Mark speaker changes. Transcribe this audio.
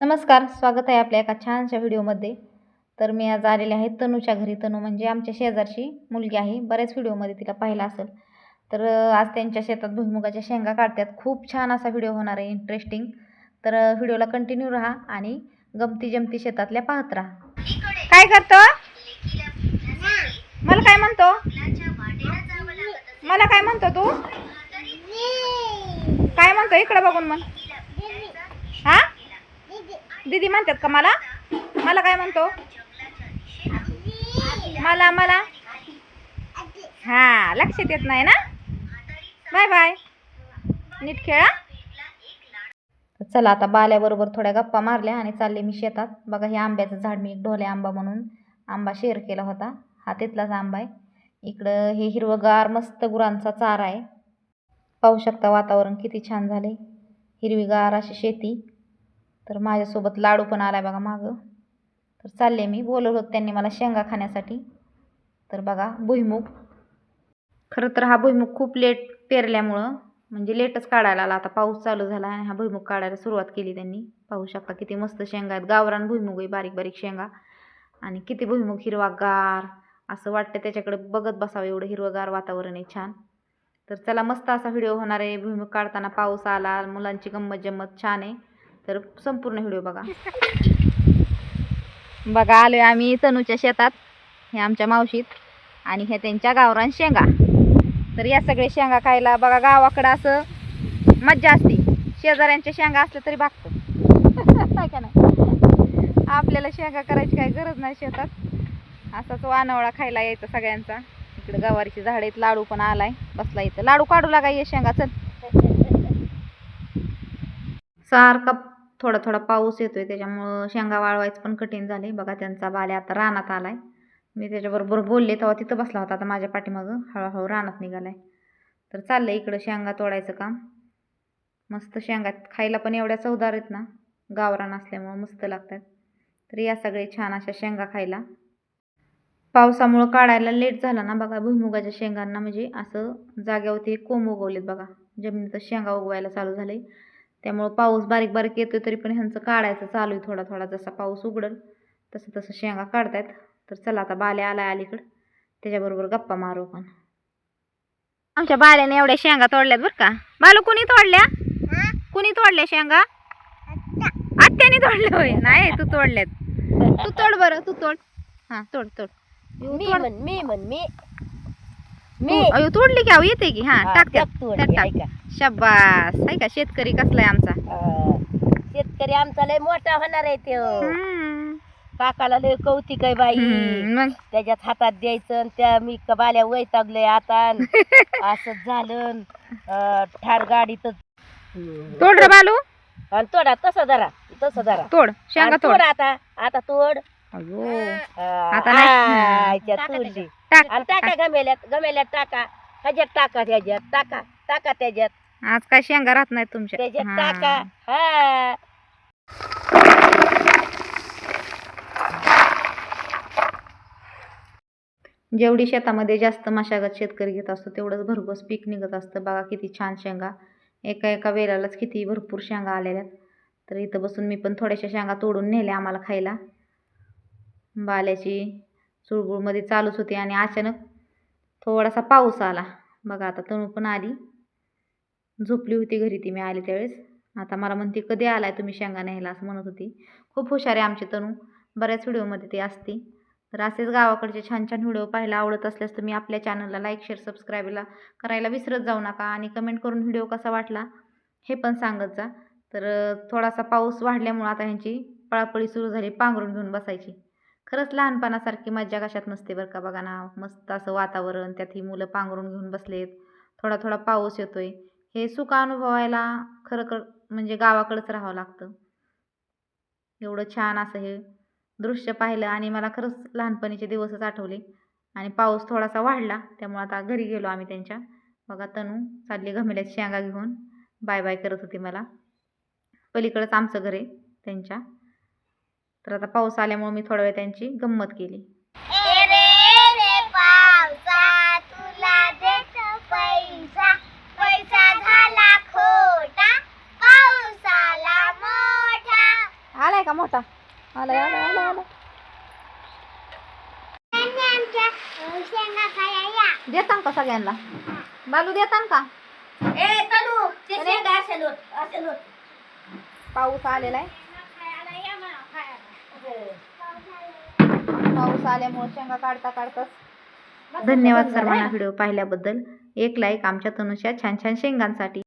Speaker 1: नमस्कार, स्वागत आहे आपल्या एका छानशा व्हिडिओमध्ये. तर मी आज आलेले आहे तनूच्या घरी. तनू म्हणजे आमच्या शेजारची मुलगी आहे. बऱ्याच व्हिडिओमध्ये तिला पाहिलं असेल. तर आज त्यांच्या शेतात भुईमुगाच्या शेंगा काढतात. खूप छान असा व्हिडिओ होणार आहे, इंटरेस्टिंग. तर व्हिडिओला कंटिन्यू राहा आणि गमती जमती शेतातल्या पाहत राहा. काय करतो? मला काय म्हणतो? मला काय म्हणतो तू? काय म्हणतो इकडे बघून म्हण. हा, दीदी म्हणतात का मला? मला काय म्हणतो? मला मला हा, लक्षात येत नाही ना. बाय बाय, नीट खेळा. चला आता बाल्याबरोबर थोड्या गप्पा मारल्या आणि चालले मी शेतात. बघा हे आंब्याचं झाड, मी एक ढोले आंबा म्हणून आंबा शेअर केला होता. हा तिथलाच आंबा आहे. इकडं हे हिरवगार मस्त गुरांचा चारा आहे. पाहू शकता वातावरण किती छान झाले, हिरवीगार अशी शेती. तर माझ्यासोबत लाडू पण आलाय बघा मागं. तर चालले मी, बोलवलं होतं त्यांनी मला शेंगा खाण्यासाठी. तर बघा भुईमुग, खरं तर हा भुईमुग खूप लेट पेरल्यामुळं म्हणजे लेटच काढायला आला. आता पाऊस चालू झाला आणि हा भुईमुग काढायला सुरुवात केली त्यांनी. पाहू शकता किती मस्त शेंगा आहेत. गावरान भुईमुग आहे, बारीक बारीक शेंगा. आणि किती भुईमुग हिरवागार, असं वाटतं त्याच्याकडे बघत बसावं, एवढं हिरवगार वातावरण आहे छान. तर चला, मस्त असा व्हिडिओ होणार आहे. भुईमुग काढताना पाऊस आला, मुलांची गंमत जम्मत छान आहे. तर संपूर्ण व्हिडिओ बघा. बघा आलोय आम्ही तनूच्या शेतात. हे आमच्या मावशीत आणि हे त्यांच्या गावरान शेंगा. तर या सगळे शेंगा खायला बघा, गावाकडं असं मज्जा असते. शेजाऱ्यांच्या शेंगा असल्या तरी भागतं काय का नाही. आपल्याला शेंगा करायची काही गरज नाही शेतात. असाच वानवळा खायला यायचा सगळ्यांचा. इकडे गवारीची झाड आहेत, लाडू पण आलाय बसला इथं. लाडू काढू लागा ये शेंगा, चल. सारखा थोडा थोडा पाऊस येतोय, त्याच्यामुळं शेंगा वाळवायचं पण कठीण झाले. बघा त्यांचा बाल्या आता रानात आलाय. मी त्याच्याबरोबर बोलले तेव्हा तिथं बसला होता. आता माझ्या पाठीमागं हळूहळू रानात निघालाय. तर चाललंय इकडं शेंगा तोडायचं काम. मस्त शेंगा खायला पण एवढ्या चवदार आहेत ना, गावरान असल्यामुळं मस्त लागतात. तर या सगळे छान अशा शेंगा खायला. पावसामुळं काढायला लेट झाला ना बघा. भुईमुगाच्या शेंगांना म्हणजे असं जाग्यावरती कोंब उगवलेत बघा, जमिनीत शेंगा उगवायला चालू झाले. त्यामुळं पाऊस बारीक बारीक येतोय तरी पण ह्यांचं काढायचं चालू आहे थोडा थोडा. जसा पाऊस उघडल तसं तसं शेंगा काढतायत. तर चला आता बाल्या आलाय अलीकडं, त्याच्याबरोबर गप्पा मारू पण. आमच्या बाल्याने एवढ्या शेंगा तोडल्यात बरं का. बालू कुणी तोडल्या? कुणी तोडल्या शेंगा? आत्याने तोडल्या होय? नाही, तू तोडल्यात. तू तोड बरं, तू तोड. हा, तोड तोड. अयो तोडली की, येते की. हा, टाक. शब्बास, आहे का शेतकरी कसलाय आमचा.
Speaker 2: शेतकरी आमचा लय मोठा होणार आहे तो. काकाला लय कौतिक आहे बाई.
Speaker 1: मग
Speaker 2: त्याच्यात हातात द्यायचं. त्या मी बाल्या वैतागले आता. असंच झालं. ठार गाडीतच
Speaker 1: तोड रे बालू.
Speaker 2: आणि तोडा तसं जरा
Speaker 1: तोड शेंगा तोड.
Speaker 2: आता तोड.
Speaker 1: अयो आता नाही.
Speaker 2: तोडली.
Speaker 1: टाक.
Speaker 2: आणि टाका गमेल्यात टाका, ह्याच्यात टाका, ह्याच्यात टाका त्याच्यात,
Speaker 1: आज काय शेंगा राहत नाही तुमच्या.
Speaker 2: त्याच्यात टाका. हा,
Speaker 1: जेवढी शेतामध्ये जास्त मशागत शेतकरी घेत असतो तेवढंच भरघोस पीक निघत असतं. बघा किती छान शेंगा, एका एका वेलालाच किती भरपूर शेंगा आलेल्यात. तर इथं बसून मी पण थोड्याशा शेंगा तोडून नेल्या आम्हाला खायला. बाल्याची चुळबुळमध्ये चालूच होती आणि अचानक थोडासा पाऊस आला. बघा आता तनू पण आली, झोपली होती घरी ती, मी आले त्यावेळेस. आता मला म्हणते कधी आलाय तुम्ही शेंगा न्यायला, असं म्हणत होती. खूप हुशार आहे आमची तनू, बऱ्याच व्हिडिओमध्ये ती असते. तर असेच गावाकडचे छान छान व्हिडिओ पाहायला आवडत असल्यास तुम्ही आपल्या चॅनलला लाईक शेअर सबस्क्राईबला करायला विसरत जाऊ नका. आणि कमेंट करून व्हिडिओ कसा वाटला हे पण सांगत जा. तर थोडासा पाऊस वाढल्यामुळं आता ह्यांची पळापळी सुरू झाली, पांघरून घेऊन बसायची. खरंच लहानपणासारखी मज्जा कशात नसते बरं का. बघा ना, मस्त असं वातावरण, त्यात ही मुलं पांघरून घेऊन बसलेत, थोडा थोडा पाऊस येतोय. हे सुख अनुभवायला खरं म्हणजे गावाकडंच राहावं लागतं. एवढं छान असं हे दृश्य पाहिलं आणि मला खरंच लहानपणीचे दिवसच आठवले. आणि पाऊस थोडासा वाढला त्यामुळे आता घरी गेलो आम्ही त्यांच्या. बघा तनू चालली घमेल्यात शेंगा घेऊन, बाय बाय करत होती मला. पलीकडंच आमचं घर आहे त्यांच्या. तर आता पाऊस आल्यामुळे मी थोडा वेळ त्यांची गंमत केली. का मोठा आलाय आलाय आलाय आलाय देतान का सगळ्यांना बालू देतान का पाऊस आलेला आहे पाऊस आल्यामुळे शेंगा काढता काढताच धन्यवाद सर्वांना व्हिडिओ पाहिल्याबद्दल एक लाईक आमच्या तनुच्या छान छान शेंगांसाठी